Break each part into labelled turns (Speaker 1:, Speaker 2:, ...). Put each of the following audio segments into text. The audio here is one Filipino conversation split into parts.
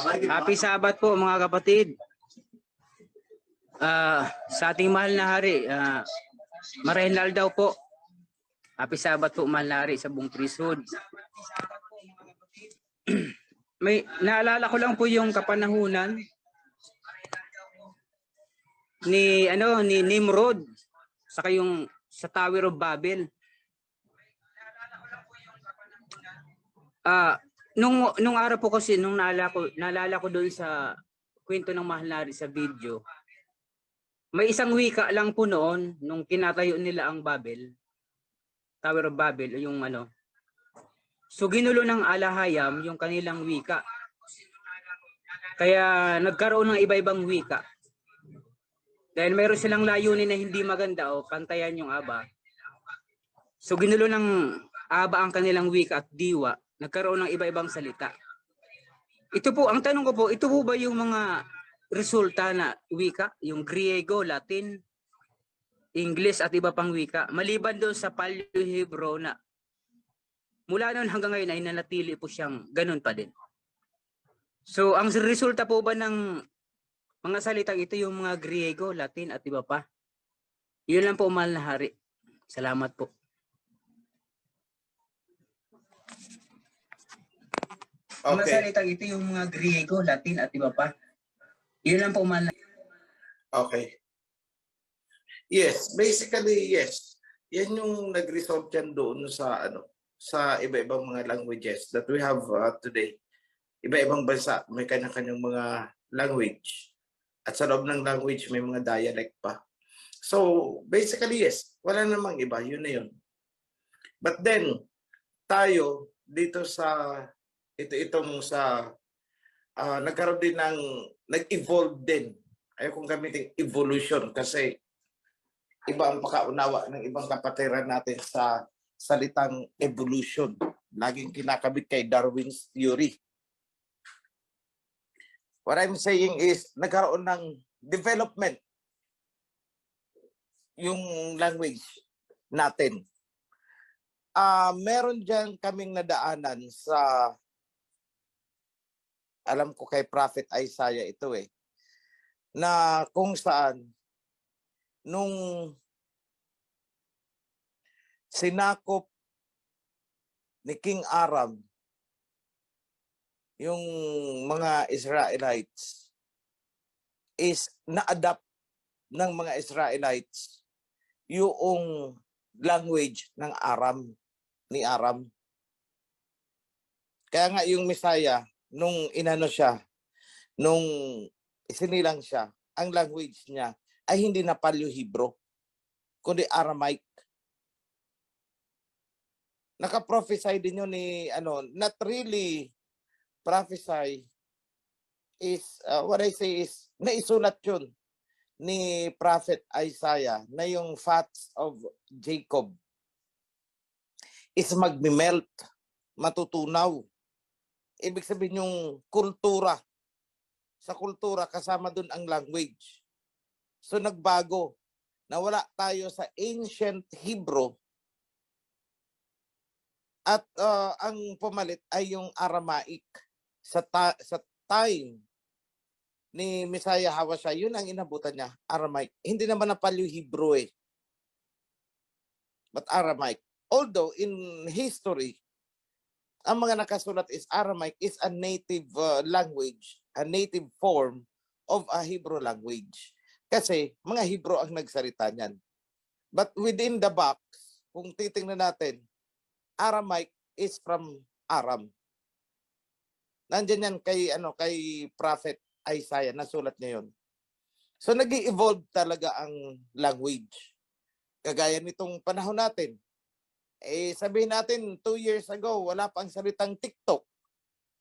Speaker 1: Happy Sabat po mga kapatid. Sa ating mahal na hari, Marenal daw po. Happy Sabat po mahal na hari sa buong priesthood. May naalala ko lang po yung kapanahunan ni Nimrod saka yung sa Tower of Babel. Nung araw po kasi nung naalala ko doon sa kwento ng mahal na hari sa video. May isang wika lang po noon nung kinatayo nila ang Babel. Tower of Babel yung ano. So ginulo ng alahayam yung kanilang wika. Kaya nagkaroon ng iba-ibang wika. Dahil mayroon silang layunin na hindi maganda o pantayan yung Aba. So ginulo ng Aba ang kanilang wika at diwa. Nagkaroon ng iba-ibang salita. Ito po, ang tanong ko po, ito po ba yung mga resulta na wika? Yung Griego, Latin, English at iba pang wika. Maliban doon sa Paleo-Hebrew na mula noon hanggang ngayon ay nanatili po siyang ganun pa din. So, ang resulta po ba ng mga salitang ito yung mga Griego, Latin at iba pa? Yun lang po, mahal na hari. Salamat po. Okay. Mga salitang ito yung mga Griego, Latin at iba pa. Yun lang po, mahal na.
Speaker 2: Okay. Yes, basically yes. Yan yung nag-result yan doon sa sa iba-ibang mga languages that we have today. Iba-ibang bansa may kanya-kanyang mga language. At sa loob ng language may mga dialect pa. So basically yes, wala namang iba, yun na yun. But then tayo dito sa nagkaroon din ng nag-evolve din. Ayaw kong gamitin evolution kasi iba ang pakaunawa ng ibang kapatiran natin sa salitang evolution. Laging kinakabit kay Darwin's theory. What I'm saying is, nagkaroon ng development yung language natin. Meron dyan kaming nadaanan sa, alam ko kay Prophet Isaiah ito na kung saan nung sinakop ni King Aram yung mga Israelites is na-adapt ng mga Israelites yung language ng Aram, ni Aram. Kaya nga yung Messiah, nung nung isinilang siya, ang language niya ay hindi na Paleo-Hebrew, kundi Aramaic. Naka-prophesy din yun ni, not really prophesy is, what I say is, naisulat yun ni Prophet Isaiah na yung fats of Jacob is magmimelt, matutunaw. Ibig sabihin yung kultura. Sa kultura, kasama dun ang language. So nagbago. Nawala tayo sa ancient Hebrew at ang pumalit ay yung Aramaic. Sa time ni Messiah Hawasha, yun ang inabutan niya, Aramaic. Hindi naman na Paleo-Hebrew but Aramaic. Although in history, ang mga nakasulat is Aramaic is a native language, a native form of a Hebrew language. Kasi mga Hebrew ang nagsalita niyan. But within the box, kung titingnan natin, Aramaic is from Aram. Nandiyan yan kay Prophet Isaiah, nasulat niya yun. So nag-evolve talaga ang language. Kagaya nitong panahon natin. Sabihin natin 2 years ago, wala pang salitang TikTok.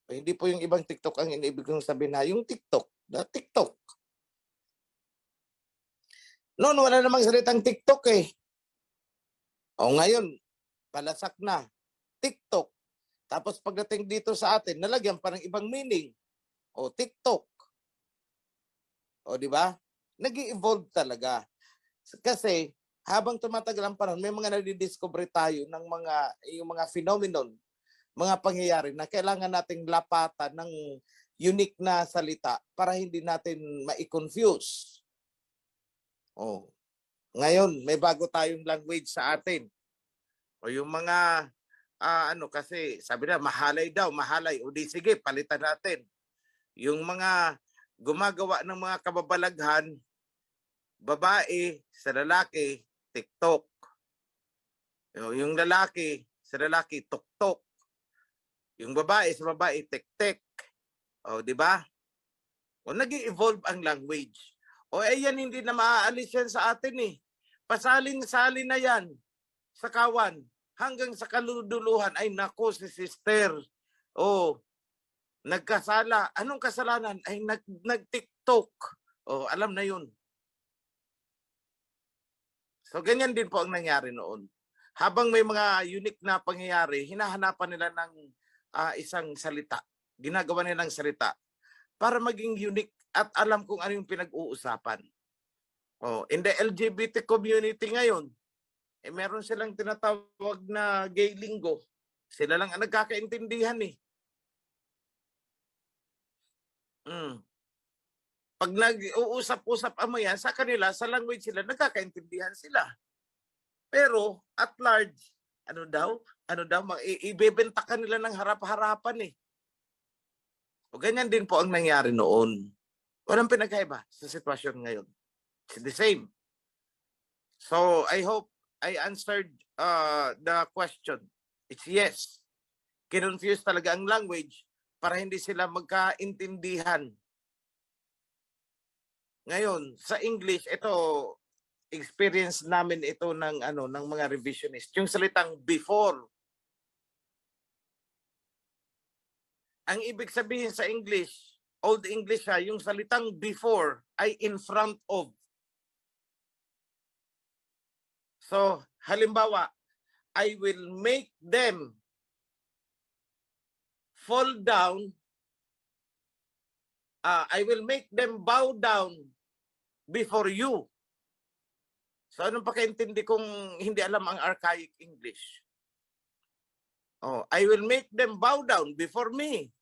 Speaker 2: Hindi po yung ibang TikTok ang inibig kong sabihin na yung TikTok. TikTok. Noon, wala namang salitang TikTok O ngayon, palasak na. TikTok. Tapos pagdating dito sa atin, nalagyan pa ng ibang meaning. O TikTok. O di ba? Nag-evolve talaga. Kasi habang tumatagal ang panahon, may mga nadidiscover tayo ng yung mga phenomenon, mga pangyayari na kailangan nating lapatan unique na salita para hindi natin ma-confuse. Oh. Ngayon, may bago tayong language sa atin. O yung mga kasi sabi na mahalay daw, mahalay. O di sige, palitan natin. Yung mga gumagawa ng mga kababalaghan, babae sa lalaki, TikTok. Yung lalaki sa lalaki, tuktok. Yung babae sa babae, tek-tek. O, di ba? O, nag-i-evolve ang language. O, yan hindi na maaalis yan sa atin eh. Pasalin-salin na yan sa kawan. Hanggang sa kaluduluhan, ay nako si sister. O, nagkasala. Anong kasalanan? Ay nag-TikTok. O, alam na yun. So, ganyan din po ang nangyari noon. Habang may mga unique na pangyayari, hinahanapan nila ng isang salita. Ginagawa nilang salita para maging unique at alam kung ano yung pinag-uusapan. Oh, in the LGBT community ngayon, meron silang tinatawag na gay lingo. Sila lang ang nagkakaintindihan eh. Pag nag-uusap-usap ang yan, sa kanila, sa language sila, nagkakaintindihan sila. Pero at large, ano daw, ibebenta nila ng harap-harapan eh. O ganyan din po ang nangyari noon. Walang pinagkaiba sa sitwasyon ngayon. It's the same. So I hope I answered the question. It's yes. Kinonfuse talaga ang language para hindi sila magkaintindihan. Ngayon, sa English, ito experience namin ito ng mga revisionist. Yung salitang before. Ang ibig sabihin sa English, Old English yung salitang before ay in front of. So, halimbawa, I will make them fall down. I will make them bow down before you. So, anong pakaintindi kung hindi alam ang archaic English? Oh, I will make them bow down before me.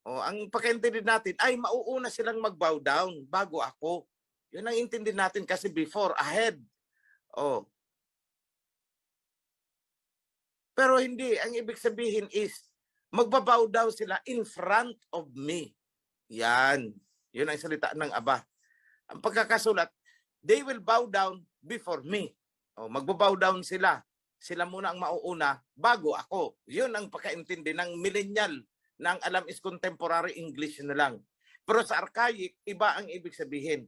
Speaker 2: Oh, ang pakaintindi natin ay mauuna silang mag-bow down bago ako. Yun ang intindi natin kasi before, ahead. Oh. Pero hindi, ang ibig sabihin is magbabow down sila in front of me. Yan. Yun ang salita ng Aba. Ang pagkakasulat, they will bow down before me. Oh, magbabow down sila. Sila muna ang mauuna bago ako. Yun ang pagkaintindi ng millennial na ang alam is contemporary English na lang. Pero sa archaic, iba ang ibig sabihin.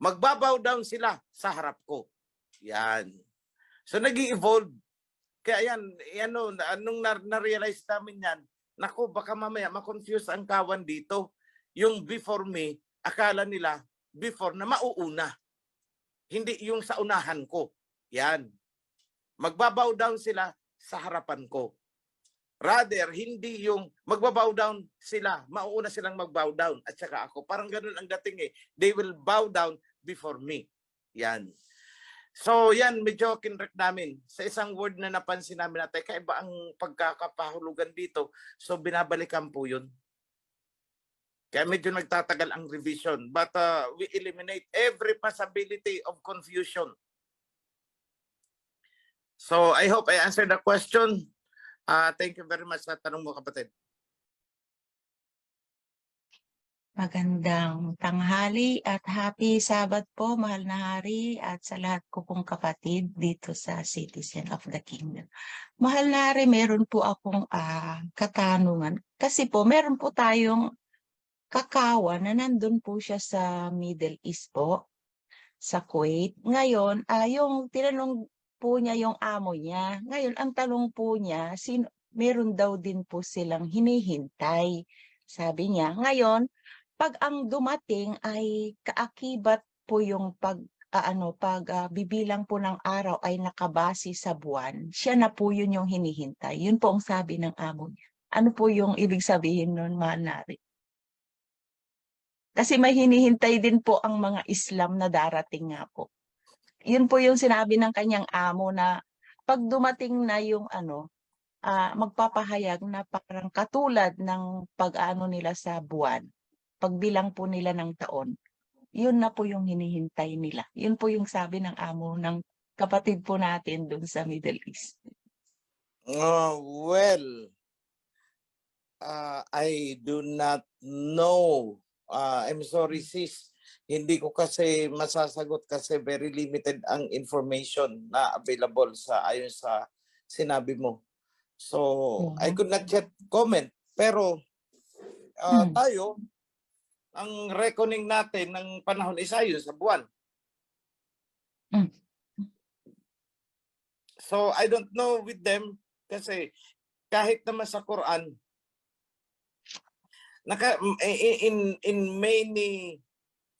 Speaker 2: Magbabow down sila sa harap ko. Yan. So nag-i-evolve. Kaya yan, nung na-realize namin yan, naku, baka mamaya ma-confuse ang kawan dito. Yung before me, akala nila before na mauuna. Hindi yung sa unahan ko. Yan. Magbabow down sila sa harapan ko. Rather, hindi yung magbabow down sila, mauuna silang magbow down at saka ako. Parang ganun ang dating eh. They will bow down before me. Yan. So yan, medyo kinrek namin. Sa isang word na napansin namin natin, kaiba ang pagkakapahulugan dito. So binabalikan po yun. Kaya medyo nagtatagal ang revision. But we eliminate every possibility of confusion. So I hope I answered the question. Thank you very much sa tanong mo, kapatid.
Speaker 3: Magandang tanghali at happy Sabat po, mahal na hari, at sa lahat ko pong kapatid dito sa Citizen of the Kingdom. Mahal na hari, meron po akong katanungan. Kasi po, meron po tayong kakawan na nandun po siya sa Middle East po, sa Kuwait. Ngayon, yung tinanong po niya yung amo niya. Ngayon, ang tanong po niya, meron daw din po silang hinihintay. Sabi niya, ngayon, pag ang dumating ay kaakibat po yung bibilang po ng araw ay nakabase sa buwan, siya na po yun yung hinihintay. Yun po ang sabi ng amo niya. Ano po yung ibig sabihin nun, mahal na hari? Kasi may hinihintay din po ang mga Islam na darating nga po. Yun po yung sinabi ng kanyang amo na pag dumating na yung magpapahayag na parang katulad ng pag-ano nila sa buwan, pagbilang po nila ng taon. Yun na po yung hinihintay nila. Yun po yung sabi ng amo ng kapatid po natin dun sa Middle East.
Speaker 2: Well, I do not know. I'm sorry, sis. Hindi ko kasi masasagot kasi very limited ang information na available ayon sa sinabi mo. So, I could not yet comment. Pero tayo, ang reckoning natin ng panahon is ayon sa buwan. So, I don't know with them kasi kahit naman sa Quran, in many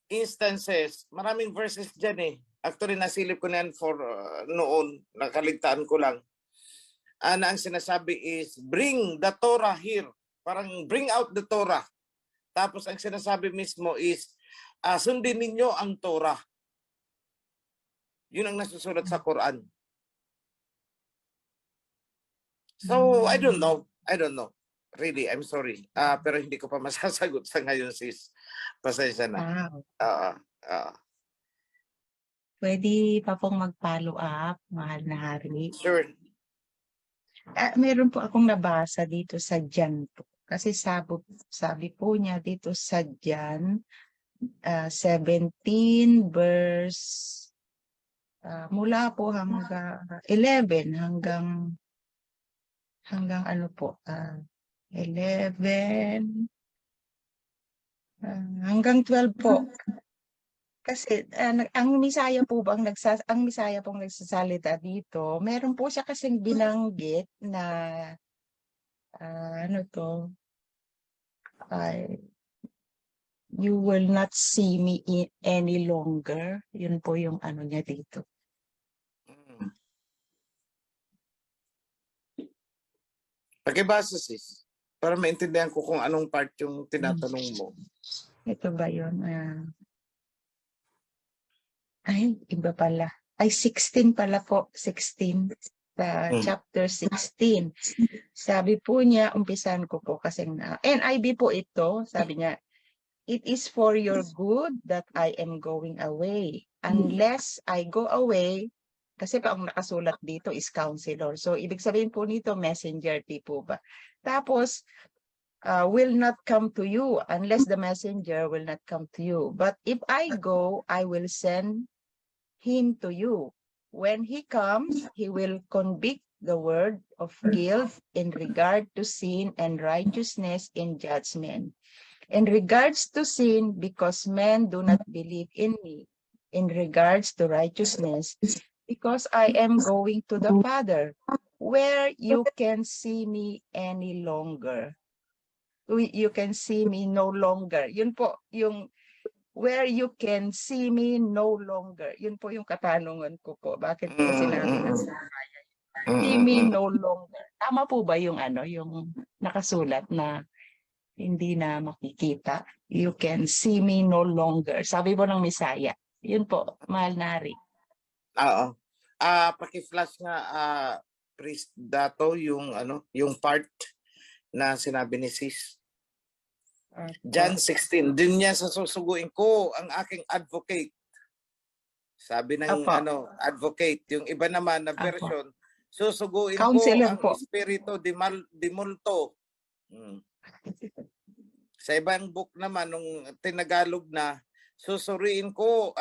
Speaker 2: instances, maraming verses dyan eh. Actually, nasilip ko na yan for noon, nakaligtaan ko lang. Na ang sinasabi is, bring the Torah here. Parang bring out the Torah. Tapos ang sinasabi mismo is, sundin ninyo ang Torah. Yun ang nasusulat sa Quran. So, I don't know. Really, I'm sorry. Pero hindi ko pa masasagot sa ngayon, sis. Pasensya na.
Speaker 3: Pwede pa pong mag-follow up, mahal na hari.
Speaker 2: Sure.
Speaker 3: Meron po akong nabasa dito sa Jan po. Kasi sabi po niya dito sa Jan 17 verse mula po hanggang 11 hanggang ano po 11 hanggang 12 po. Kasi ang Misaya pong nagsasalita dito, meron po siya kasing binanggit na you will not see me any longer. Yun po yung ano niya dito.
Speaker 2: Pakibasa, sis. Para maintindihan ko kung anong part yung tinatanong mo.
Speaker 3: Ito ba yun? Ay, iba pala. Ay, 16 pala po. 16. Chapter 16. Sabi po niya, umpisan ko po kasi NIV po ito. Sabi niya, it is for your good that I am going away. Unless I go away, kasi pa ang nakasulat dito is counselor. So, ibig sabihin po nito, messenger, di po ba? Tapos, will not come to you unless the messenger will not come to you. But if I go, I will send him to you. When he comes, he will convict the world of guilt in regard to sin and righteousness in judgment. In regards to sin, because men do not believe in me. In regards to righteousness, because I am going to the Father, where you can see me any longer. You can see me no longer. Yun po, yung where you can see me no longer. Yun po yung katanungan ko po. Bakit po sinabi ng Saraya? See me no longer. Tama po ba yung yung nakasulat na hindi na makikita? You can see me no longer. Sabi po ng Misaya. Yun po, mahal na hari.
Speaker 2: Oo. Paki-flash nga, priest dato yung yung part na sinabi ni sis. John 16, din niya susuguin ko ang aking advocate. Sabi ng advocate, yung iba naman na version, susuguin
Speaker 3: Counselor
Speaker 2: ko ang
Speaker 3: po.
Speaker 2: espiritu di multo. Sa ibang book naman nung tinagalog na, susuguin ko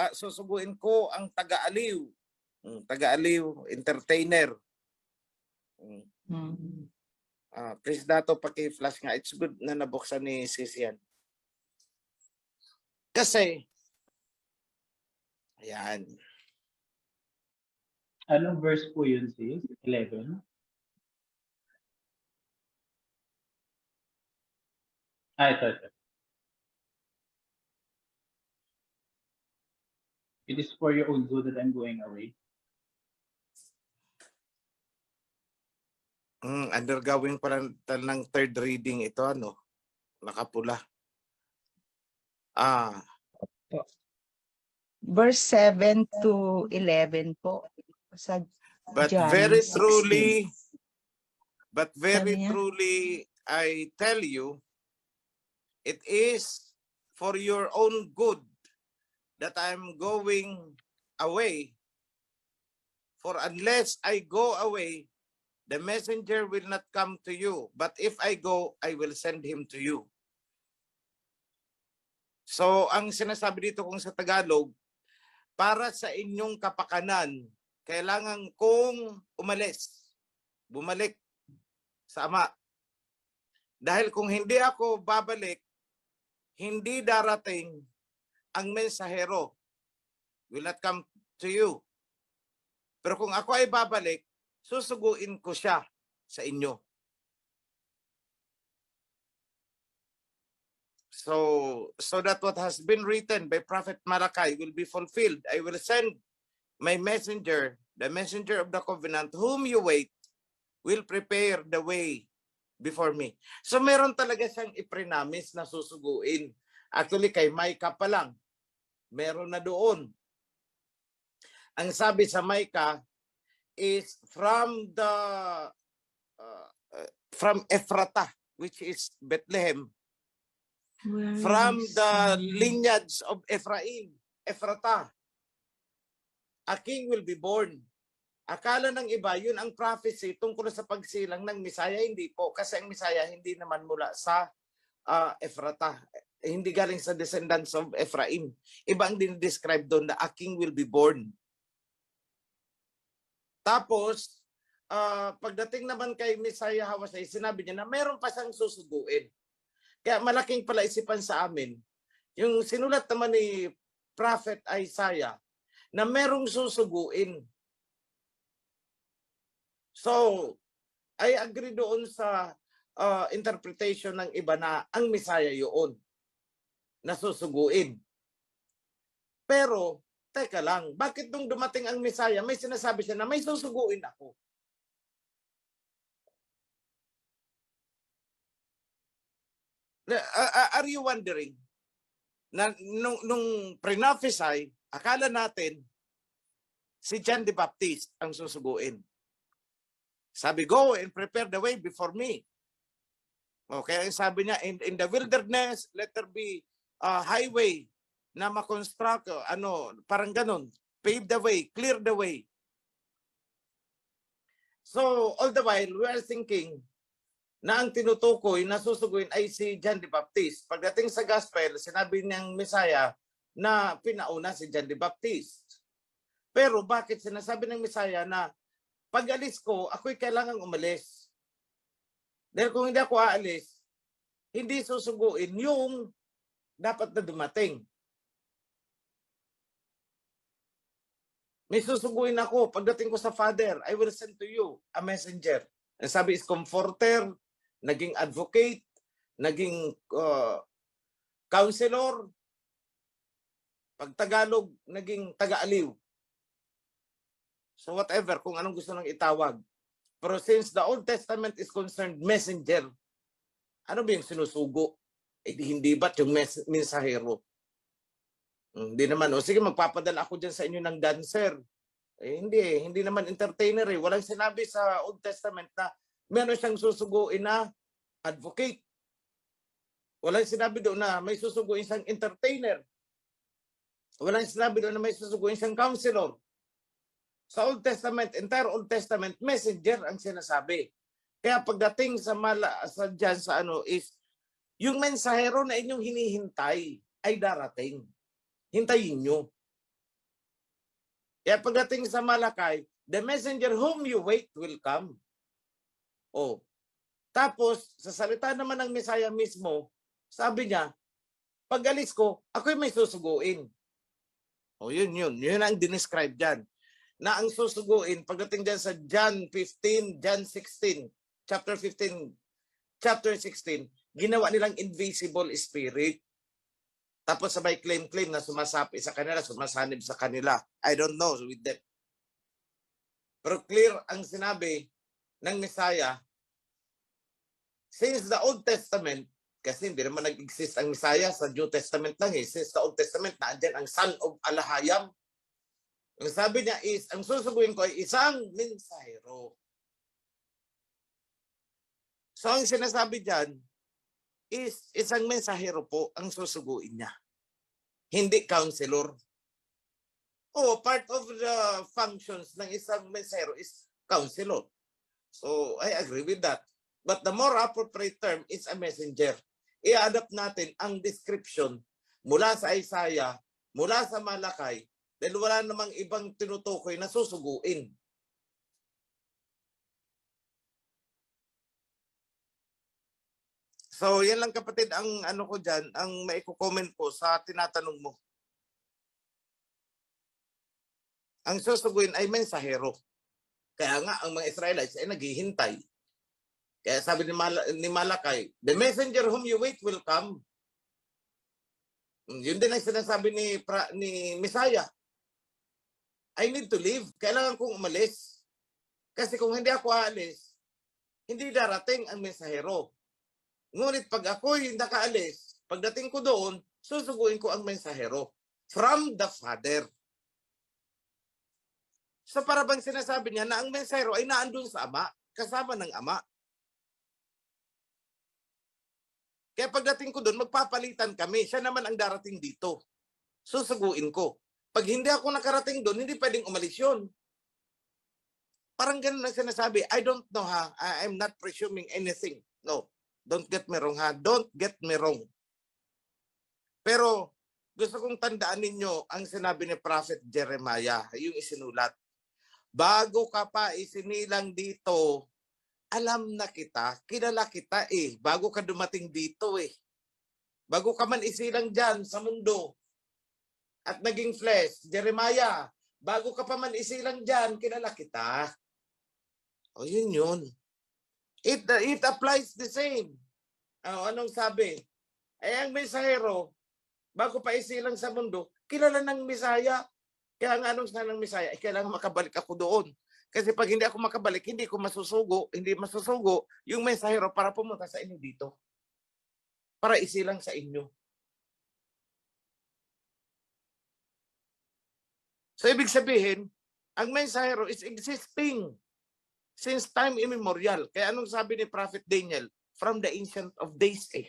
Speaker 2: ang taga-aliw. Taga-aliw, entertainer. Please dato paki-flash nga. It's good na nabuksan ni sis yan. Kasi, ayan.
Speaker 4: Anong verse po yun, sis? 11? Ito. It is for your own good that I'm going away.
Speaker 2: Undergoing pa lang ng third reading ito, nakapula.
Speaker 3: Verse 7 to 11 po. Sa
Speaker 2: But
Speaker 3: John
Speaker 2: very
Speaker 3: 16.
Speaker 2: truly, But very
Speaker 3: Sabi niya,
Speaker 2: truly, I tell you, it is for your own good that I'm going away. For unless I go away, the messenger will not come to you. But if I go, I will send him to you. So, ang sinasabi dito kung sa Tagalog, para sa inyong kapakanan, kailangan kong umalis, bumalik sa Ama. Dahil kung hindi ako babalik, hindi darating ang mensahero. Will not come to you. Pero kung ako ay babalik, susuguin ko siya sa inyo. So that what has been written by Prophet Malachi will be fulfilled. I will send my messenger, the messenger of the covenant, whom you wait, will prepare the way before me. So meron talaga siyang iprinamis na susuguin. Actually, kay Micah pa lang, meron na doon. Ang sabi sa Micah is from Ephrata, which is Bethlehem,
Speaker 3: where
Speaker 2: from
Speaker 3: is,
Speaker 2: the lineage of Ephraim, Ephrata, a king will be born. Akala ng iba, yun ang prophecy tungkol sa pagsilang ng Misaya. Hindi po, kasi ang Misaya hindi naman mula sa Ephrata. Hindi galing sa descendants of Ephraim. Iba ang dinidescribe doon na a king will be born. Tapos, pagdating naman kay Messiah Hawasay, sinabi niya na meron pa siyang susuguin. Kaya malaking palaisipan sa amin, yung sinulat naman ni Prophet Isaiah, na merong susuguin. So, I agree doon sa interpretation ng iba na ang Messiah yun, na susuguin. Pero, teka lang, bakit nung dumating ang Messiah, may sinasabi siya na may susuguin ako? Are you wondering na nung pre-prophesy, akala natin si John the Baptist ang susuguin. Sabi, go and prepare the way before me. Okay, sabi niya, in the wilderness, let there be a highway na makonstruct, parang ganun. Pave the way, clear the way. So, all the while, we are thinking na ang tinutukoy na susuguin ay si John the Baptist. Pagdating sa gospel, sinabi niyang Messiah na pinauna si John the Baptist. Pero bakit sinasabi ng Messiah na pag alis ko, ako'y kailangang umalis? Dahil kung hindi ako aalis, hindi susuguin yung dapat na dumating. May susuguin ako. Pagdating ko sa Father, I will send to you a messenger. Ang sabi is comforter, naging advocate, naging counselor, pag Tagalog, naging taga-aliw. So whatever, kung anong gusto nang itawag. Pero since the Old Testament is concerned messenger, ano ba yung sinusugo? Hindi ba't yung mensahero? Hindi naman. O sige, magpapadala ako dyan sa inyo ng dancer. Hindi naman entertainer eh. Walang sinabi sa Old Testament na meron siyang susuguin na advocate. Walang sinabi doon na may susuguin siyang entertainer. Walang sinabi doon na may susuguin siyang counselor. Sa Old Testament, entire Old Testament, messenger ang sinasabi. Kaya pagdating sa dyan sa is, yung mensahero na inyong hinihintay ay darating. Hintayin nyo. Kaya pagdating sa Malakay, the messenger whom you wait will come. Tapos, sa salita naman ng Messiah mismo, sabi niya, pag alis ko, ako'y may susuguin. Yun ang dinescribe dyan. Na ang susuguin, pagdating dyan sa John 15, John 16, chapter 15, chapter 16, ginawa nilang invisible spirit. Tapos sabay claim na sumasapi sa kanila, sumasanib sa kanila. I don't know with that. Pero clear ang sinabi ng Messiah, since the Old Testament, kasi hindi naman nag-exist ang Messiah sa New Testament lang eh. Since the Old Testament, naandyan ang Son of Alahayam. Ang sabi niya is, ang susuguin ko ay isang mensahero. So ang sinasabi dyan is isang mensahero po ang susuguin niya. Hindi counselor. Oh, part of the functions ng isang mensahero is counselor. So I agree with that. But the more appropriate term is a messenger. I-adapt natin ang description mula sa Isaiah, mula sa Malakay, dahil wala namang ibang tinutukoy na susuguin. So, yan lang kapatid ang ano ko dyan, ang maiko-comment ko sa tinatanong mo. Ang susuguin ay mensahero. Kaya nga, ang mga Israelites ay naghihintay. Kaya sabi ni Malakay, the messenger whom you wait will come. Yun din ang sinasabi ni Messiah. I need to leave. Kailangan kong umalis. Kasi kung hindi ako aalis, hindi darating ang mensahero. Ngunit pag ako'y nakaalis, pagdating ko doon, susuguin ko ang mensahero from the Father. So para bang sinasabi niya na ang mensahero ay naandun sa Ama, kasama ng Ama. Kaya pagdating ko doon, magpapalitan kami. Siya naman ang darating dito. Susuguin ko. Pag hindi ako nakarating doon, hindi pwedeng umalis yun. Parang ganun ang sinasabi. I don't know ha. I'm not presuming anything. No. Don't get me wrong ha. Don't get me wrong. Pero gusto kong tandaan ninyo ang sinabi ni Prophet Jeremiah, yung isinulat. Bago ka pa isinilang dito, alam na kita, kilala kita eh. Bago ka dumating dito eh. Bago ka man isilang dyan sa mundo at naging flesh, Jeremiah, bago ka pa man isilang dyan, kilala kita. O yun yun. It applies the same. Anong sabi? Ay ang mensahero, bago pa isilang sa mundo, kilala ng Misaya. Kaya nga anong sa ng Misaya, kailangan makabalik ako doon. Kasi pag hindi ako makabalik, hindi masusugo yung mensahero para pumunta sa inyo dito. Para isilang sa inyo. So ibig sabihin, ang mensahero is existing since time immemorial. Kaya anong sabi ni Prophet Daniel? From the ancient of days eh.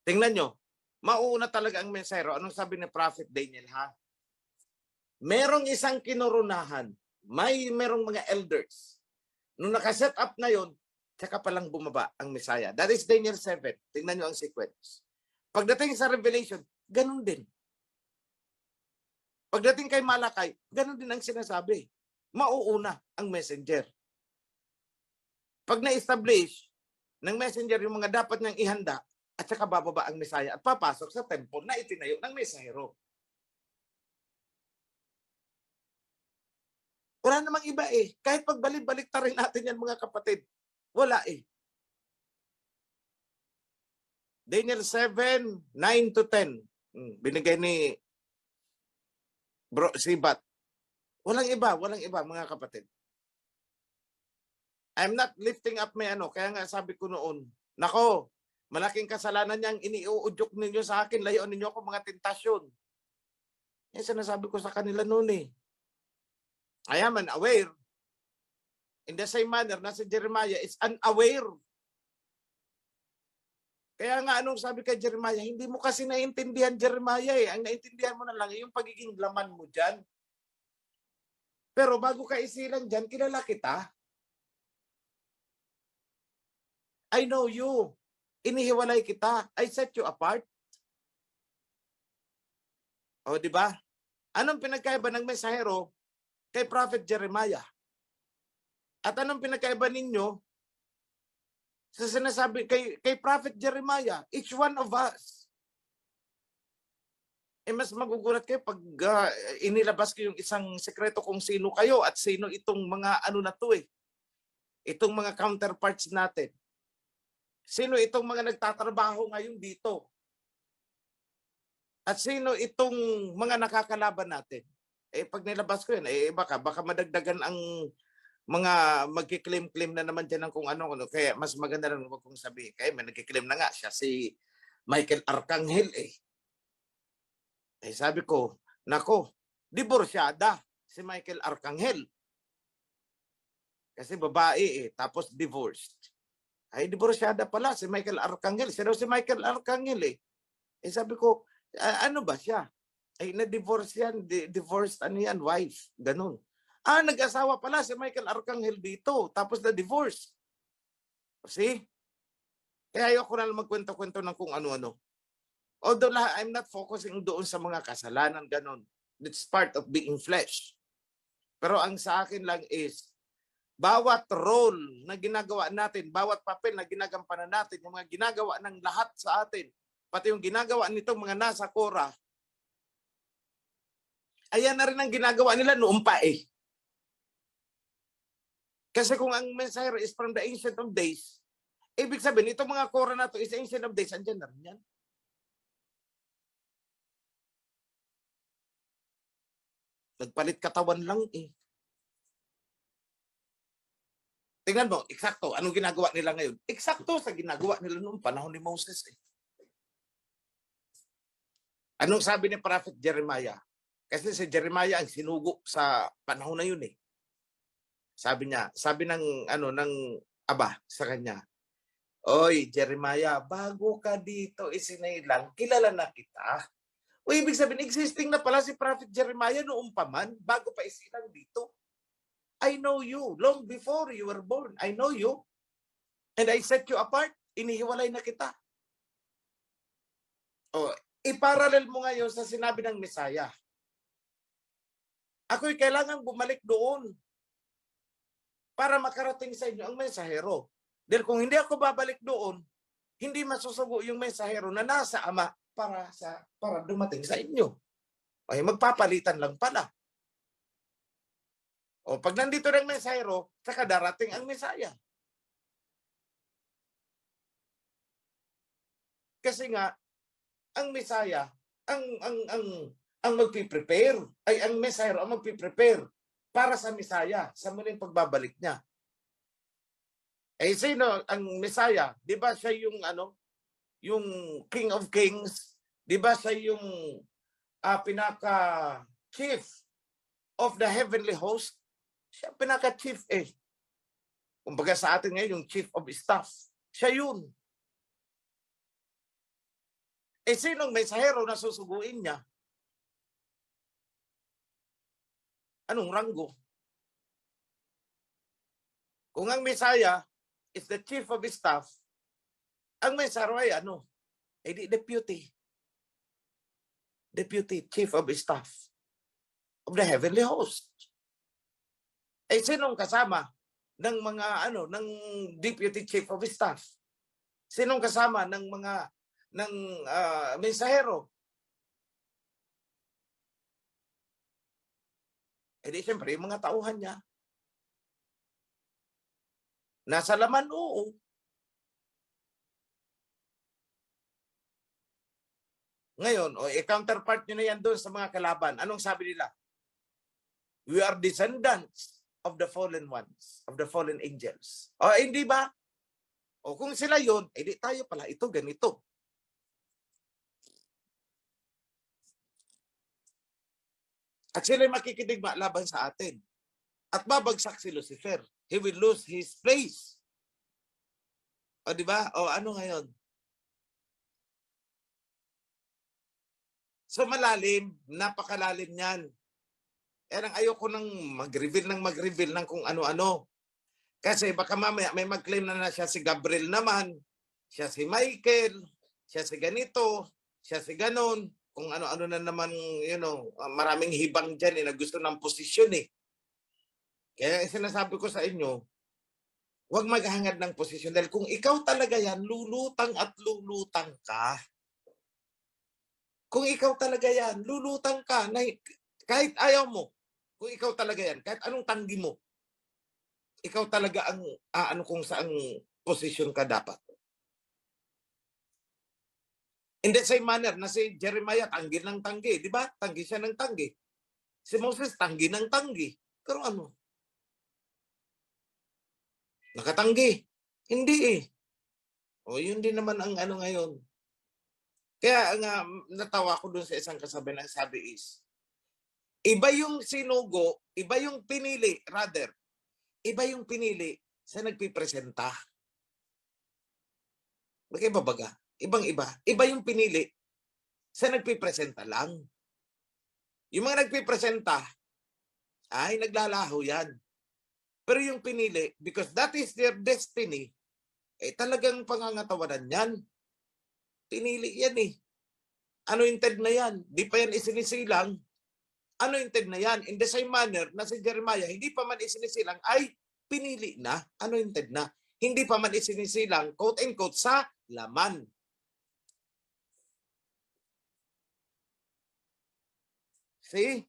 Speaker 2: Tingnan nyo, mauuna talaga ang mensahero. Anong sabi ni Prophet Daniel ha? Merong isang kinurunahan, merong mga elders. Nung nakaset up na yun, tsaka palang bumaba ang Messiah. That is Daniel 7. Tingnan nyo ang sequence. Pagdating sa Revelation, ganun din. Pagdating kay Malakay, ganun din ang sinasabi. Mauuna ang messenger. Pag na-establish ng messenger yung mga dapat niyang ihanda, at saka bababa ang Messiah at papasok sa temple na itinayo ng mensahero. Wala namang iba eh. Kahit pagbalik-balik ta rin natin yan mga kapatid. Wala eh. Daniel 7, 9 to 10. Binigay ni Bro Sibat. Walang iba mga kapatid. I'm not lifting up my kaya nga sabi ko noon, nako, malaking kasalanan niyang iniuudyok ninyo sa akin, layuan ninyo ako mga tentasyon. Yan sinasabi ko sa kanila noon eh. I am unaware. In the same manner na si Jeremiah is unaware. Kaya nga anong sabi kay Jeremiah, hindi mo kasi naintindihan Jeremiah eh. Ang naintindihan mo na lang yung pagiging laman mo dyan. Pero bago ka isilang dyan, kilala kita. I know you. Inihiwalay kita. I set you apart. O, di ba? Anong pinagkaiba ng mensahero kay Prophet Jeremiah? At anong pinagkaiba ninyo sa sinasabi kay Prophet Jeremiah? Each one of us. Mas magugulat kayo pag inilabas ko yung isang sekreto kung sino kayo at sino itong mga na to eh. Itong mga counterparts natin. Sino itong mga nagtatrabaho ngayon dito? At sino itong mga nakakalaban natin? Pag nilabas ko yun, baka madagdagan ang mga magkiklaim-claim na naman dyan ng kung ano. Kaya mas maganda lang huwag kong sabihin. Kaya may nagkiklaim na nga siya, si Michael Arcangel eh. Sabi ko, nako, diborsyada si Michael Arcangel. Kasi babae eh, tapos divorced. Ay, divorsyada pala si Michael Arcangel. Siya daw si Michael Arcangel eh. Eh sabi ko, ano ba siya? Ay, na-divorce yan. Divorced, ano yan, wife. Ganun. Nag-asawa pala si Michael Arcangel dito. Tapos na-divorce. See? Kaya ayoko na lang magkwento-kwento ng kung ano-ano. Although I'm not focusing doon sa mga kasalanan, ganun. It's part of being flesh. Pero ang sa akin lang is, bawat role na ginagawa natin, bawat papel na ginagampanan natin, yung mga ginagawa ng lahat sa atin, pati yung ginagawa nitong mga nasa Kora, ayan na rin ang ginagawa nila noong pa eh. Kasi kung ang mensahero is from the Ancient of Days, ibig sabihin, itong mga Kora na to is Ancient of Days, andyan na rin yan. Nagpalit katawan lang eh. Tingnan mo, eksakto, anong ginagawa nila ngayon? Eksakto sa ginagawa nila noong panahon ni Moses eh. Anong sabi ni Prophet Jeremiah? Kasi si Jeremiah ang sinugo sa panahon na yun eh. Sabi niya, sabi ng aba sa kanya, "Oy, Jeremiah, bago ka dito isinailang, kilala na kita." O ibig sabihin, existing na pala si Prophet Jeremiah noong paman, bago pa isilang dito. I know you long before you were born. I know you. And I set you apart. Inihiwalay na kita. O, iparalel mo ngayon sa sinabi ng Messiah. Ako'y kailangan bumalik doon para makarating sa inyo ang mensahero. Dahil kung hindi ako babalik doon, hindi masusugo yung mensahero na nasa Ama para dumating sa inyo. Ay magpapalitan lang pala. O pag nandito ng mensahero, saka darating ang Mesaya. Kasi nga ang Mesaya, ang magpi-prepare, ay ang mensahero ang magpi-prepare para sa Mesaya, sa muling pagbabalik niya. Eh sino ang Mesaya? 'Di ba siya yung yung King of Kings? 'Di ba siya yung pinaka chief of the heavenly host? Siya pinaka-chief eh. Kumbaga sa atin ngayon, yung chief of staff. Siya yun. Eh, sinong mensahero na susuguin niya? Anong ranggo? Kung ang Messiah is the chief of staff, ang mensahero ay deputy. Deputy chief of staff of the heavenly host. Eh sinong kasama ng mga ng deputy chief of staff? Sinong kasama ng mensahero? Eh di siyempre yung mga tauhan niya. Nasa laman, oo. Ngayon, counterpart nyo na yan doon sa mga kalaban. Anong sabi nila? We are descendants of the fallen ones, of the fallen angels. O, hindi ba? O, kung sila yun, edi tayo pala, ito, ganito. At sila makikidigma laban sa atin. At babagsak si Lucifer. He will lose his place. O, di ba? O, ano ngayon? So, malalim, napakalalim yan. Kaya nang ayoko nang mag-reveal ng kung ano-ano. Kasi baka mamaya may mag-claim na siya si Gabriel naman, siya si Michael, siya si ganito, siya si ganon. Kung ano-ano na naman, maraming hibang dyan na gusto ng posisyon eh. Kaya sinasabi ko sa inyo, huwag maghangad ng posisyon. Dahil kung ikaw talaga yan, lulutang at lulutang ka. Kung ikaw talaga yan, lulutang ka. Kahit ayaw mo. Kung ikaw talaga yan, kahit anong tanggi mo, ikaw talaga ang kung saang posisyon ka dapat. In the same manner na si Jeremiah, tanggi ng tanggi. Di ba? Tanggi siya ng tanggi. Si Moses, tanggi ng tanggi. Pero nakatanggi. Hindi eh. O yun din naman ang ngayon. Kaya nga, natawa ko dun sa isang kasabi na sabi is, iba yung sinugo, iba yung pinili, rather. Iba yung pinili sa nagpipresenta. Magkaiba baga? Ibang-iba. Iba yung pinili sa nagpipresenta lang. Yung mga nagpipresenta, ay naglalaho yan. Pero yung pinili, because that is their destiny, talagang pangangatawanan yan. Pinili yan eh. Anointed na yan. Di pa yan isinisilang. Anointed na yan. In the same manner na si Jeremiah, hindi pa man isinisilang, ay pinili na, anointed na. Hindi pa man isinisilang, quote-unquote, sa laman. See?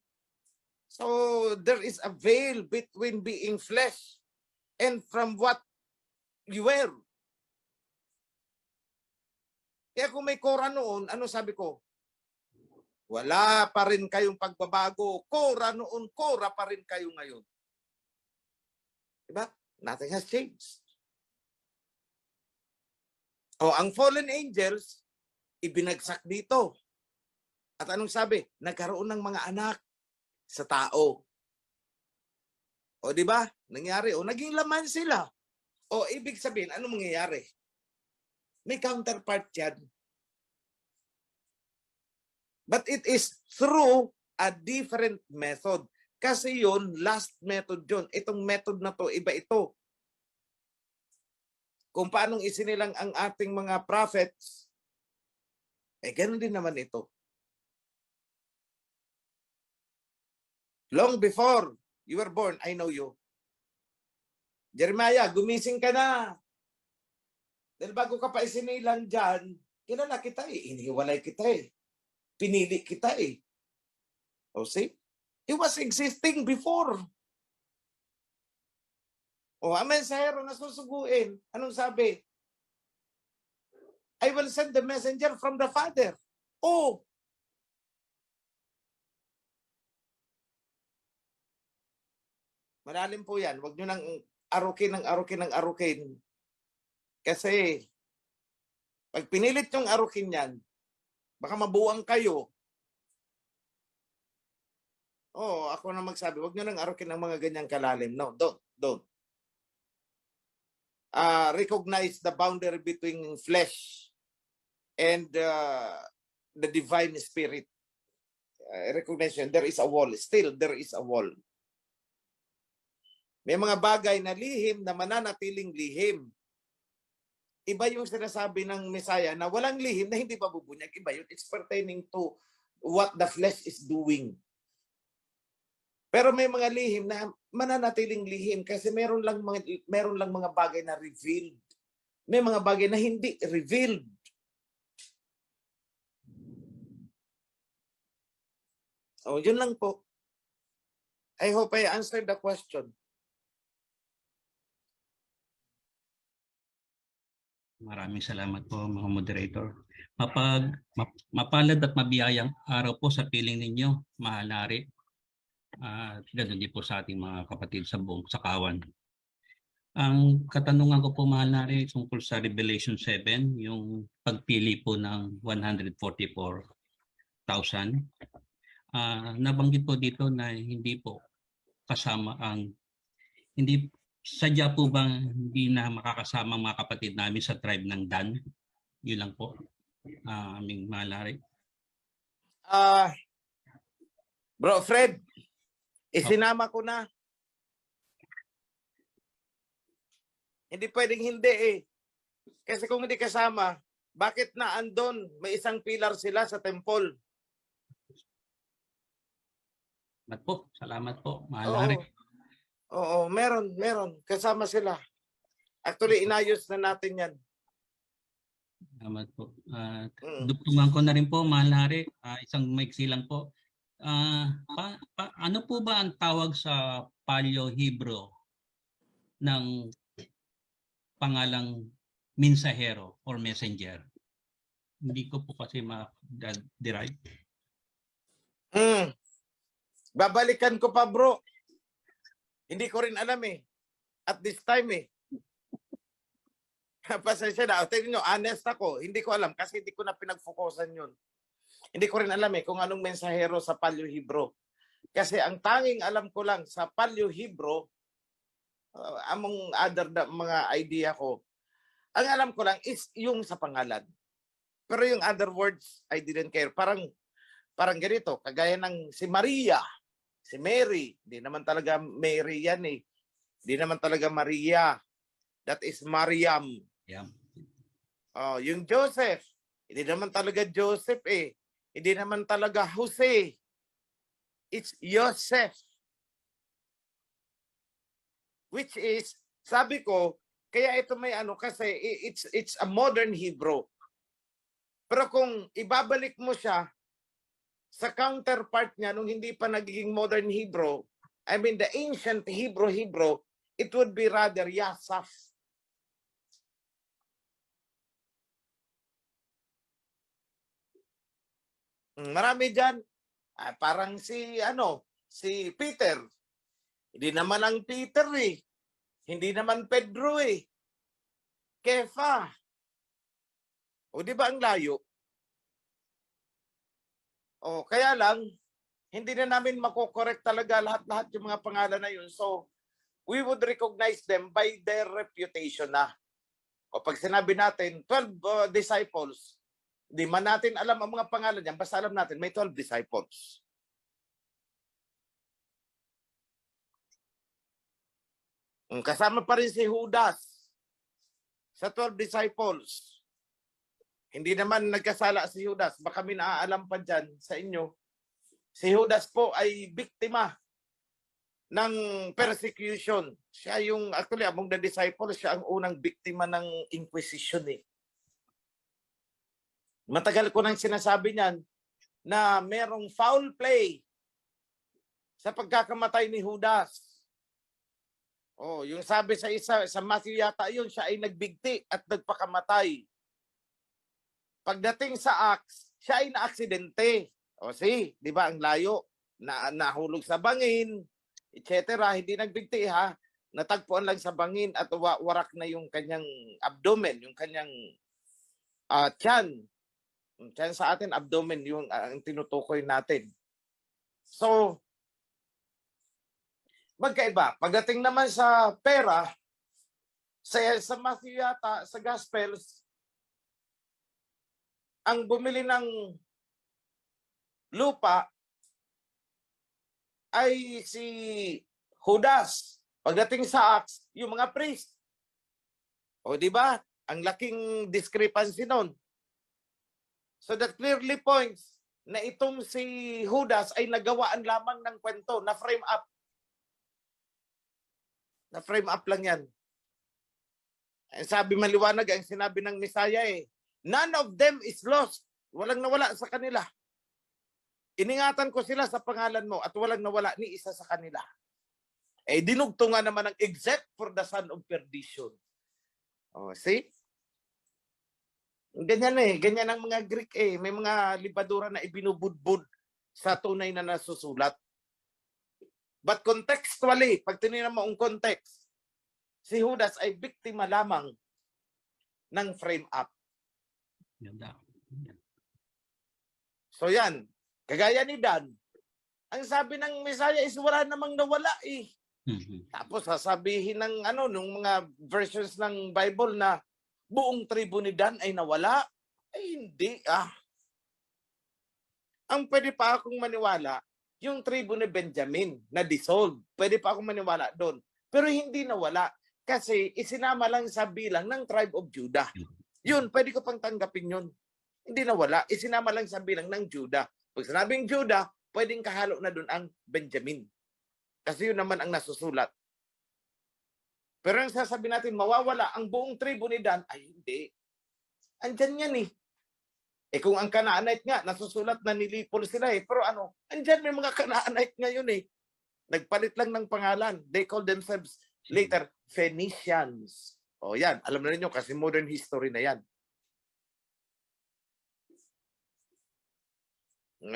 Speaker 2: So, there is a veil between being flesh and from what you were. Kaya kung may Kora noon, ano sabi ko? Wala pa rin kayong pagbabago. Kora noon, Kora pa rin kayo ngayon. Diba? Nothing has changed. O, ang fallen angels, ibinagsak dito. At anong sabi? Nagkaroon ng mga anak sa tao. O, di ba? Nangyari. O, naging laman sila. O, ibig sabihin, ano mangyayari? May counterpart yan. But it is through a different method. Kasi yun, last method yun. Itong method na to, iba ito. Kung paanong isinilang ang ating mga prophets, ganun din naman ito. Long before you were born, I know you. Jeremiah, gumising ka na. Dahil bago ka pa isinilang dyan, kilala kita eh. Iniwalay kita eh. Pinili kita eh. O see? He was existing before. O, ang mensahero na susuguin. Anong sabi? I will send the messenger from the Father. Oh! Malalim po yan. Huwag nyo nang arukin ng arukin ng arukin. Kasi, pag pinilit yung arukin yan, baka mabuwang kayo. Oh, ako na magsabi, huwag nyo nang arukin ng mga ganyang kalalim. No, don't. Recognize the boundary between flesh and the divine spirit. Recognition, there is a wall. Still, there is a wall. May mga bagay na lihim na mananatiling lihim. Iba yung sinasabi ng Messiah na walang lihim na hindi pabubunyag. Iba yun. It's pertaining to what the flesh is doing. Pero may mga lihim na mananatiling lihim kasi meron lang mga bagay na revealed. May mga bagay na hindi revealed. So, yun lang po. I hope I answered the question.
Speaker 5: Maraming salamat po mga moderator. Mapalad at mabiyayang araw po sa piling ninyo, mahal na Ari. At ganoon din po sa ating mga kapatid sa buong Sakawan. Ang katanungan ko po mahal na Ari tungkol sa Revelation 7, yung pagpili po ng 144,000. Nabanggit po dito na hindi po kasama hindi sadya po bang hindi na makakasama mga kapatid namin sa tribe ng Dan? Yun lang po. Aming malari.
Speaker 2: Bro Fred, isinama ko na. Hindi pwedeng hindi eh. Kasi kung hindi kasama, bakit na andon? May isang pilar sila sa temple.
Speaker 5: Salamat po. Malari.
Speaker 2: Oo, meron. Kasama sila. Actually, inayos na natin yan.
Speaker 5: Salamat po. Dugtungan ko na rin po, Malari. Isang maiksi lang po. Ano po ba ang tawag sa Paleo-Hebrew ng pangalang mensahero or messenger? Hindi ko po kasi ma-derive.
Speaker 2: Babalikan ko pa bro. Hindi ko rin alam eh. At this time eh. Pasensya na. Tingnan nyo, honest ako. Hindi ko alam kasi hindi ko na pinag-focusan yun. Hindi ko rin alam eh kung anong mensahero sa Paleo-Hebrew. Kasi ang tanging alam ko lang sa Paleo-Hebrew, among other mga idea ko. Ang alam ko lang is yung sa pangalan. Pero yung other words, I didn't care. Parang ganito, kagaya ng si Maria, si Mary. Di naman talaga Mary yan eh. Di naman talaga Maria. That is Mariam.
Speaker 5: Yeah.
Speaker 2: Oh, yung Joseph, hindi naman talaga Joseph eh. Hindi naman talaga Jose. It's Joseph. Which is, sabi ko, kaya ito may ano kasi it's a modern Hebrew. Pero kung ibabalik mo siya sa counterpart niya nung hindi pa nagiging modern Hebrew, I mean the ancient Hebrew, it would be rather Yasaf. Marami dyan. Parang si Peter. Hindi naman ang Peter eh. Hindi naman Pedro eh. Kefa. O di ba ang layo? O kaya lang, hindi na namin makokorek talaga lahat-lahat yung mga pangalan na yun. So, we would recognize them by their reputation na. O pag sinabi natin, 12 disciples, di man natin alam ang mga pangalan niyan, basta alam natin may 12 disciples. Kasama pa rin si Judas sa 12 disciples. Hindi naman nagkasala si Judas. Baka may naaalam pa dyan sa inyo. Si Judas po ay biktima ng persecution. Siya yung, actually, among the disciples, siya ang unang biktima ng Inquisition eh. Matagal ko nang sinasabi niyan na merong foul play sa pagkakamatay ni Judas. Oh, yung sabi sa Matthew yata yun, siya ay nagbigti at nagpakamatay. Pagdating sa Acts, siya ay naaksidente. O di ba ang layo? Nahulog sa bangin, etc. Hindi nagbigti ha. Natagpuan lang sa bangin at warak na yung kanyang abdomen, yung kanyang tiyan. Tiyan sa atin, abdomen, yung ang tinutukoy natin. So, magkaiba. Pagdating naman sa pera, sa Matthew yata, sa Gospels, ang bumili ng lupa ay si Judas. Pagdating sa Acts, yung mga priest. O di ba? Ang laking discrepancy noon. So that clearly points na itong si Judas ay nagawaan lamang ng kwento, na frame up. Na frame up lang yan. Sabi maliwanag ang sinabi ng Messiah eh, none of them is lost. Walang nawala sa kanila. Iningatan ko sila sa pangalan mo at walang nawala ni isa sa kanila. Eh dinugtungan naman ng except for the son of perdition. Oh, see? Ganyan eh. Ganyan ang mga Greek eh. May mga libadura na ibinubudbud sa tunay na nasusulat. But contextually, pag tinignan mo ang context, si Judas ay biktima lamang ng frame up. So yan, kagaya ni Dan, ang sabi ng Messiah is wala namang nawala eh. Tapos sasabihin ng nung mga versions ng Bible na buong tribo ni Dan ay nawala. Ay hindi Ang pwede pa akong maniwala, yung tribo ni Benjamin na dissolved. Pwede pa akong maniwala doon. Pero hindi nawala kasi isinama lang sa bilang ng tribe of Judah. Yun, pwede ko pang tanggapin yun. Hindi nawala. Isinama lang sa bilang ng Judah. Pag sinabing Judah, pwedeng kahalo na doon ang Benjamin. Kasi yun naman ang nasusulat. Pero ang sasabi natin, mawawala ang buong tribo ni Dan, ay hindi. Andyan yan eh. Eh kung ang Canaanite nga, nasusulat na nilipol sila eh. Pero andyan may mga Canaanite ngayon eh. Nagpalit lang ng pangalan. They call themselves later Phoenicians. O yan, alam na ninyo kasi modern history na yan.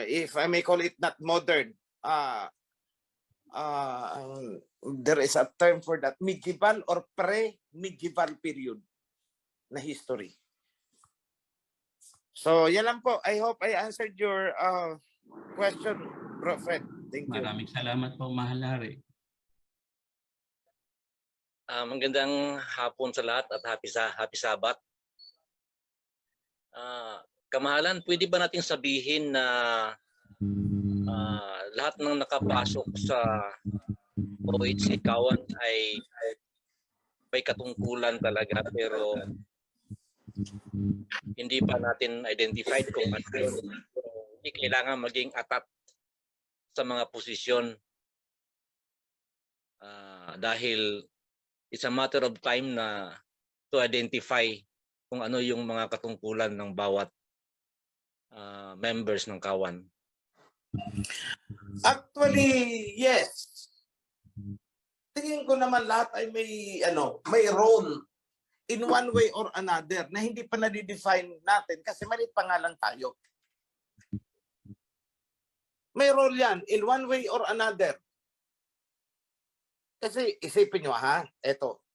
Speaker 2: If I may call it not modern, there is a term for that, medieval or pre-medieval period na history. So, yan lang po. I hope I answered your question, Prophet. Thank you.
Speaker 5: Maraming salamat po, Mahal Hari.
Speaker 6: Magandang hapon sa lahat at happy Sabat. Kamahalan, pwede ba nating sabihin na lahat ng nakapasok sa OHC Kawan ay may katungkulan talaga, pero hindi pa natin identified kung ano yun. Hindi kailangan maging atat sa mga posisyon dahil it's a matter of time na to identify kung ano yung mga katungkulan ng bawat members ng Kawan.
Speaker 2: Actually, yes. Tingin ko naman lahat ay may role in one way or another na hindi pa na-define natin kasi maliit pa nga lang tayo. May role yan in one way or another. Kasi isipin nyo eto.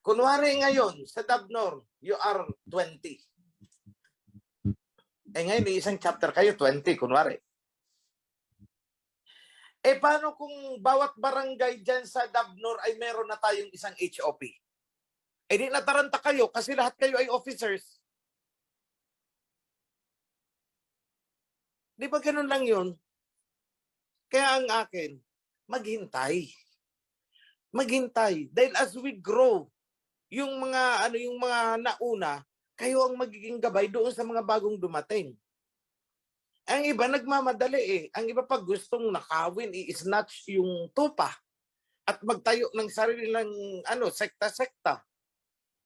Speaker 2: Kunwari ngayon sa Dabnor, you are 20. Ngayon isang chapter kayo, 20 kunwari. Paano kung bawat barangay dyan sa Dabnor ay meron na tayong isang HOP? Di nataranta kayo kasi lahat kayo ay officers. Di ba ganun lang yun? Kaya ang akin, maghintay. Maghintay. Dahil as we grow, yung mga nauna, kayo ang magiging gabay doon sa mga bagong dumating. Ang iba nagmamadali Ang iba pag gustong nakawin, i-snatch yung tupa at magtayo ng sarili ng sekta-sekta.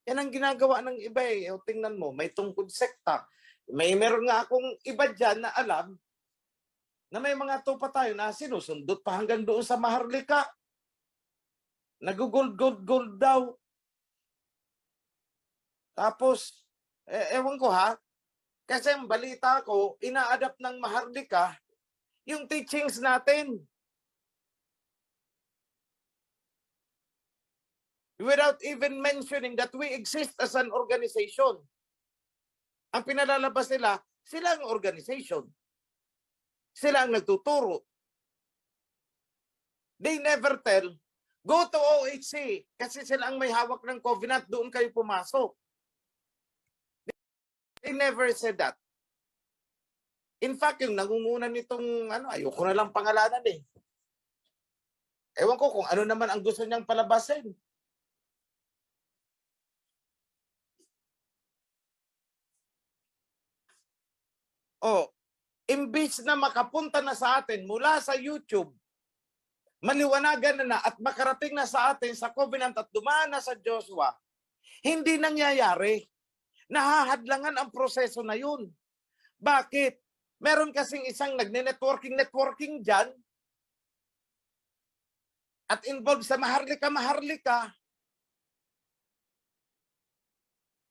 Speaker 2: Yan ang ginagawa ng iba O, tingnan mo, may tungkod sekta. Meron nga akong iba dyan na alam na may mga tupa tayo na sinusundot pa hanggang doon sa Maharlika. Nag-gold daw. Tapos, ewan ko kasi ang balita ko, ina-adapt ng Maharlika yung teachings natin. Without even mentioning that we exist as an organization. Ang pinalalabas nila, sila ang organization. Sila ang nagtuturo. They never tell, go to OHC kasi sila ang may hawak ng covenant, doon kayo pumasok. They never said that. In fact, yung nangunguna nitong, ayoko na lang pangalanan Ewan ko kung ano naman ang gusto niyang palabasin. Imbis na makapunta na sa atin mula sa YouTube, maliwanagan na at makarating na sa atin sa Covenant at dumaan na sa Joshua, hindi nangyayari. Nahahadlangan ang proseso na yun. Bakit? Meron kasing isang networking dyan at involved sa Maharlika.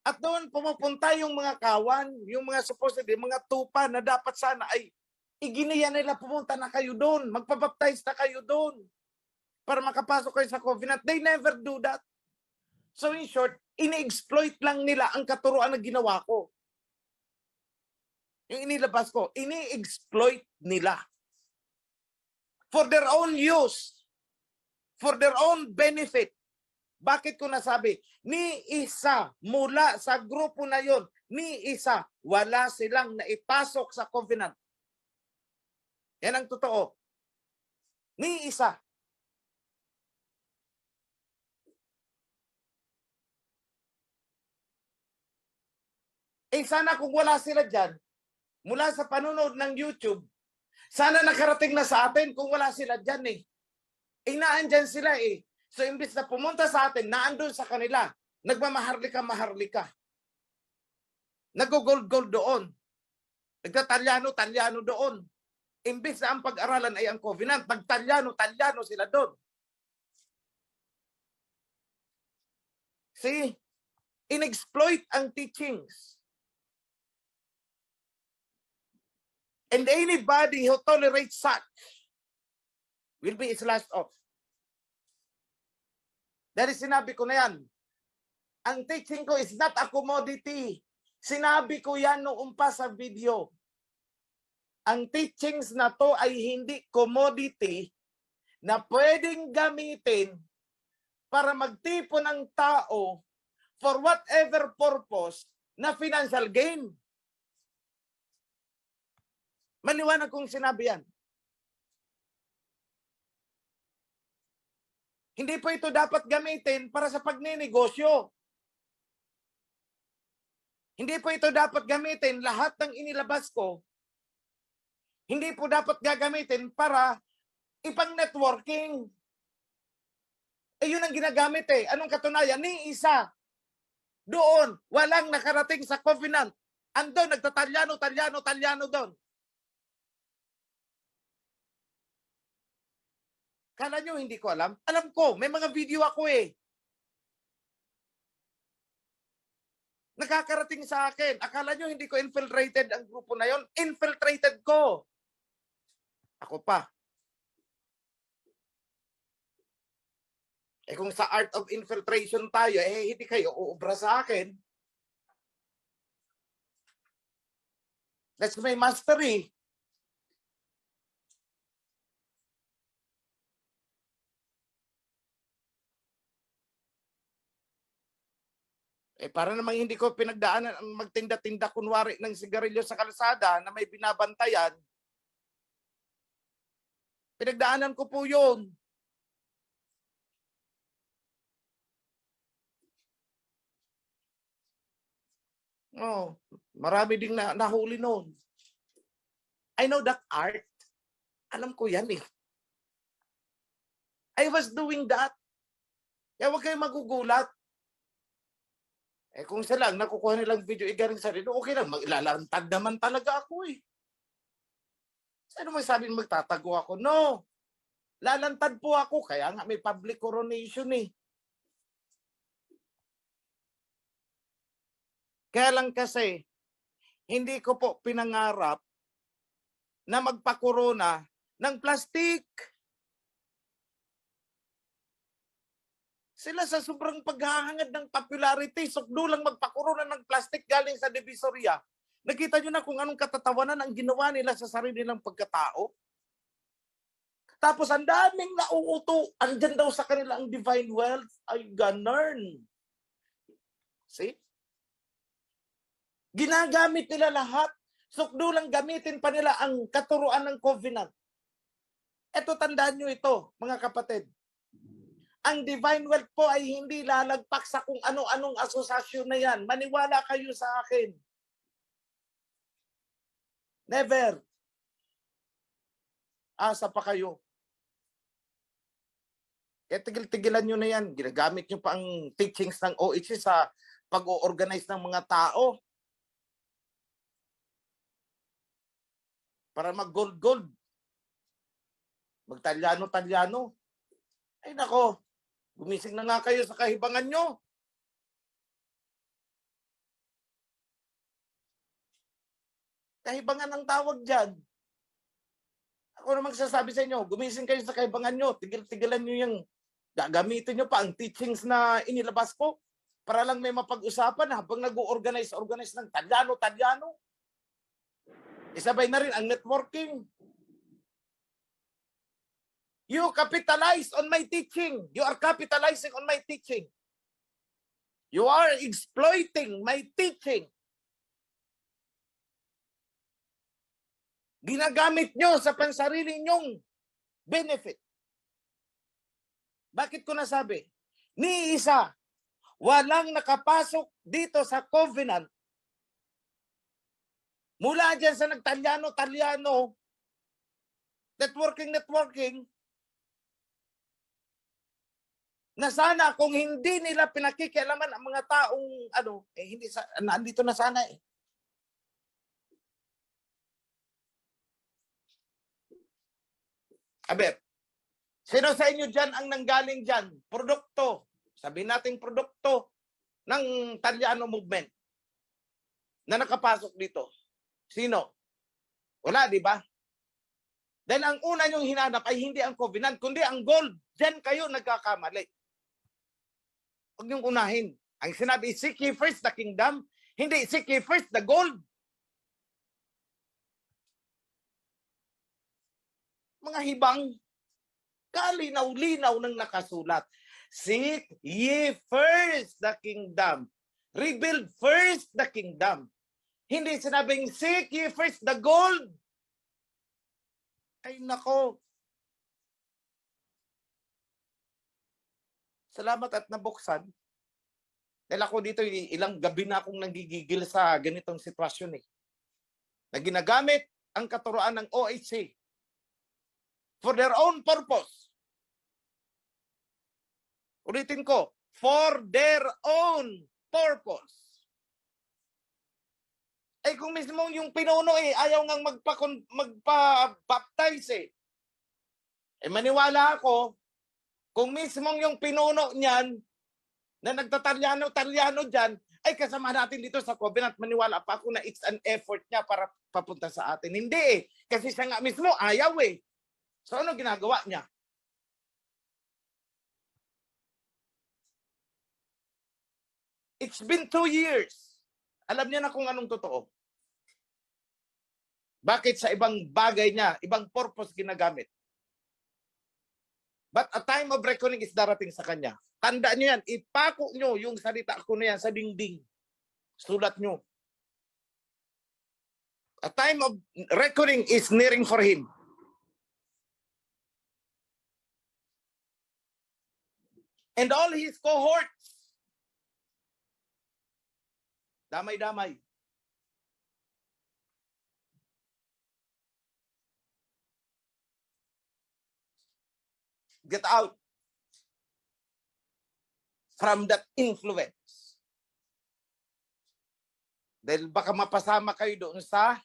Speaker 2: At doon pumupunta yung mga kawan, yung mga supposedly, mga tupa na dapat sana ay iginiya nila pumunta na kayo doon, magpabaptize na kayo doon para makapasok kayo sa covenant. They never do that. So in short, ini-exploit lang nila ang katuruan na ginawa ko. Yung inilabas ko, ini-exploit nila. For their own use. For their own benefit. Bakit ko nasabi? Ni isa mula sa grupo na yon, ni isa, wala silang naipasok sa covenant. Yan ang totoo. Ni isa. Sana kung wala sila dyan, mula sa panonood ng YouTube, sana nakarating na sa atin kung wala sila dyan naandyan sila So imbis na pumunta sa atin, naandun sa kanila, nagmamaharlika. Nag-gold doon. Nagtatalyano doon. Imbis na ang pag-aralan ay ang covenant, nagtalyano sila doon. See? In-exploit ang teachings. And anybody who tolerates such will be slashed off. Dahil sinabi ko na yan, ang teaching ko is not a commodity. Sinabi ko yan noong pa sa video. Ang teachings na to ay hindi commodity na pwedeng gamitin para magtipon ng tao for whatever purpose na financial gain. Maliwanag kong sinabi yan. Hindi po ito dapat gamitin para sa pagninegosyo. Hindi po ito dapat gamitin lahat ng inilabas ko. Hindi po dapat gagamitin para ipang networking. Eh yun ang ginagamit eh. Anong katunayan? Ni isa. Doon, walang nakarating sa covenant. Andun, nagtatalyano doon. Kala nyo hindi ko alam? Alam ko, may mga video ako eh. Nakakarating sa akin. Akala nyo hindi ko infiltrated ang grupo na yon? Infiltrated ko. Ako pa. Eh kung sa art of infiltration tayo, eh hindi kayo uubra sa akin. That's my mastery. Eh para namang hindi ko pinagdaanan ang magtinda-tinda kunwari ng sigarilyo sa kalsada na may binabantayan. Pinagdaanan ko po yun. Oh, marami ding nahuli noon. I know that art. Alam ko yan eh. I was doing that. Kaya huwag kayong magugulat. Eh kung sila lang nakukuha nilang video igaring sarili, okay lang, maglalantad naman talaga ako eh. Sino may sabi magtatago ako? No. Lalantad po ako, kaya nga may public coronation eh. Kaya lang kasi, hindi ko po pinangarap na magpakorona ng plastic. Sila sa sobrang paghahangad ng popularity, sukdo lang magpakorona ng plastic galing sa Divisoria. Nakita nyo na kung anong katatawanan ang ginawa nila sa sarili nilang pagkatao? Tapos ang daming nauuto, andyan daw sa kanila ang divine wealth, ay ganarn. See? Ginagamit nila lahat. Sukdo lang gamitin pa nila ang katuruan ng covenant. Eto, tandaan nyo ito, mga kapatid. Ang divine wealth po ay hindi lalagpak sa kung ano-anong asosasyon na yan. Maniwala kayo sa akin. Never. Asa pa kayo. Kaya tigil-tigilan nyo na yan. Ginagamit nyo pa ang teachings ng OHC sa pag-o-organize ng mga tao. Para mag-gold-gold. Magtalyano-talyano. Ay nako, gumising na nga kayo sa kahibangan nyo. Kahibangan ang tawag dyan. Ako na magsasabi sa inyo, gumising kayo sa kahibangan nyo. Tigil-tigilan nyo yung gagamitin nyo pa ang teachings na inilabas ko para lang may mapag-usapan habang nag-organize ng talyano-talyano. Isabay na rin ang networking. You capitalize on my teaching. You are capitalizing on my teaching. You are exploiting my teaching. Ginagamit nyo sa pansarili nyong benefit. Bakit ko nasabi? Ni isa, walang nakapasok dito sa covenant. Mula dyan sa nagtalyano-talyano, networking, na sana kung hindi nila pinakikialaman ang mga taong hindi nandito na sana eh. Aber, sino sa inyo dyan ang nanggaling dyan? Produkto. Sabihin natin produkto ng Talyano movement na nakapasok dito. Sino? Wala, di ba? Dahil ang una nyong hinanap ay hindi ang covenant, kundi ang gold. Diyan kayo nagkakamali. Huwag niyong unahin. Ang sinabi, seek ye first the kingdom, hindi seek ye first the gold. Mga hibang, kalinaw-linaw ng nakasulat. Seek ye first the kingdom. Rebuild first the kingdom. Hindi sinabing, seek ye first the gold. Ay nako. Salamat at nabuksan. Dahil ako dito, ilang gabi na akong nanggigigil sa ganitong sitwasyon eh. Na ginagamit ang katuruan ng OHC for their own purpose. Ulitin ko, for their own purpose. Eh kung mismo yung pinuno ayaw ngang magpa-baptize eh maniwala ako, kung mismo yung pinuno niyan na nagtatalyano-talyano dyan, ay kasama natin dito sa covenant, maniwala pa ako na it's an effort niya para papunta sa atin. Hindi eh. Kasi siya nga mismo ayaw eh. So ano ginagawa niya? It's been 2 years. Alam niya na kung anong totoo. Bakit sa ibang bagay niya, ibang purpose ginagamit? But a time of reckoning is darating sa kanya. Tandaan nyo yan, ipako nyo yung salita ko na yan sa dingding. Sulat nyo. A time of reckoning is nearing for him. And all his cohorts, damay-damay. Get out from that influence. Dahil baka mapasama kayo doon sa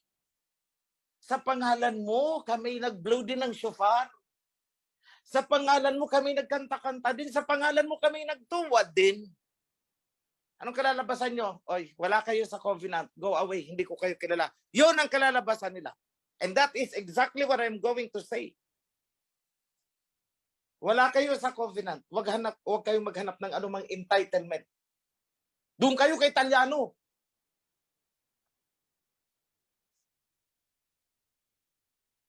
Speaker 2: pangalan mo, kami nag-blow din ng shofar. Sa pangalan mo kami nagkanta-kanta din. Sa pangalan mo kami nagtuwad din. Anong kalalabasan nyo? Oy, wala kayo sa covenant. Go away. Hindi ko kayo kilala. Yun ang kalalabasan nila. And that is exactly what I'm going to say. Wala kayo sa covenant. Huwag kayong maghanap ng anumang entitlement. Doon kayo kay Talyano.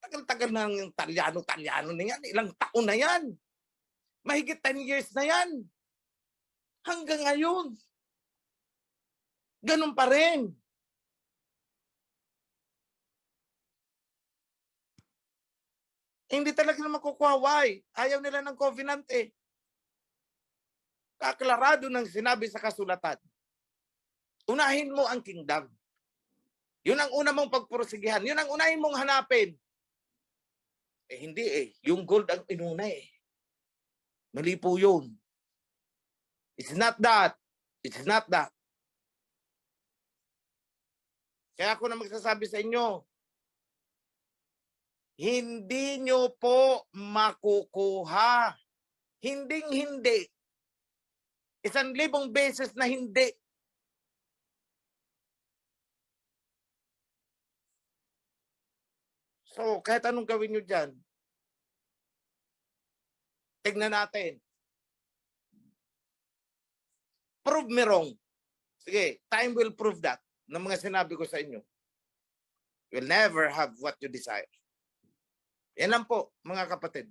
Speaker 2: Tagal-tagal na yung Talyano na yan. Ilang taon na yan. Mahigit 10 years na yan. Hanggang ngayon. Ganun pa rin. Hindi talaga naman kukuhaway. Ayaw nila ng covenant eh. Kaklarado ng sinabi sa kasulatan. Unahin mo ang kingdom. Yun ang una mong pagpursigihan. Yun ang unahin mong hanapin. Eh hindi eh. Yung gold ang inuna eh. Mali po yun. It's not that. It's not that. Kaya ako na magsasabi sa inyo, hindi nyo po makukuha. Hinding-hindi. 1,000 beses na hindi. So, kahit anong gawin nyo dyan, tignan natin. Prove me wrong. Sige, time will prove that. Ng mga sinabi ko sa inyo. You'll never have what you desire. Yan lang po, mga kapatid.